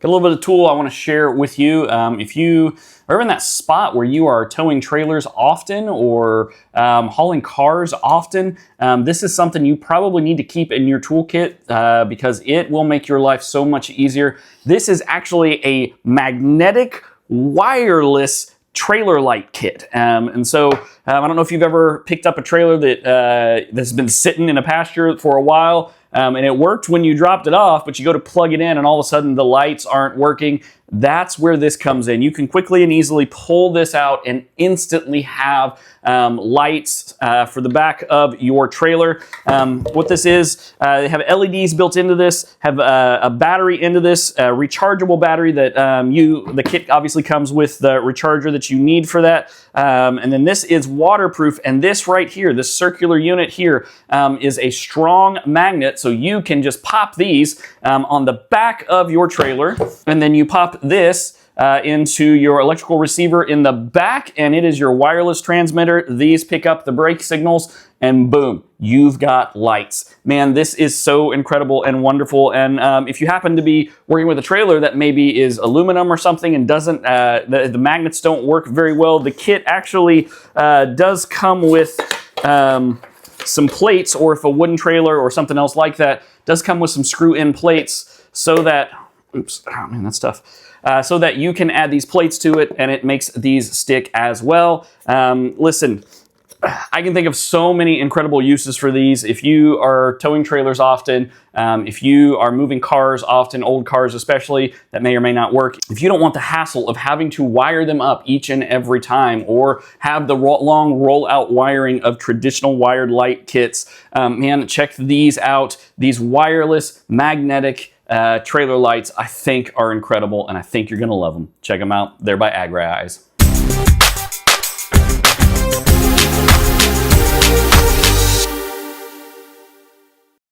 got a little bit of tool I want to share with you. If you are in that spot where you are towing trailers often or hauling cars often, this is something you probably need to keep in your toolkit because it will make your life so much easier. This is actually a magnetic wireless trailer light kit. And so I don't know if you've ever picked up a trailer that's been sitting in a pasture for a while, and it worked when you dropped it off, but you go to plug it in and all of a sudden the lights aren't working. That's where this comes in. You can quickly and easily pull this out and instantly have lights for the back of your trailer. What this is, they have LEDs built into this, have a battery into this, a rechargeable battery that the kit obviously comes with the recharger that you need for that. And then this is waterproof, and this right here, this circular unit here, is a strong magnet, so you can just pop these on the back of your trailer, and then you pop this into your electrical receiver in the back, and it is your wireless transmitter. These pick up the brake signals, and boom, you've got lights. Man, this is so incredible and wonderful. And if you happen to be working with a trailer that maybe is aluminum or something and doesn't, the magnets don't work very well, the kit actually does come with some plates, or if a wooden trailer or something else like that, does come with some screw-in plates so that, oops, oh man, that's tough. So that you can add these plates to it and it makes these stick as well. Listen, I can think of so many incredible uses for these. If you are towing trailers often, if you are moving cars often, old cars especially, that may or may not work. If you don't want the hassle of having to wire them up each and every time or have the long roll-out wiring of traditional wired light kits, man, check these out. These wireless magnetic trailer lights, I think, are incredible, and I think you're gonna love them. Check them out. They're by Agrieyes.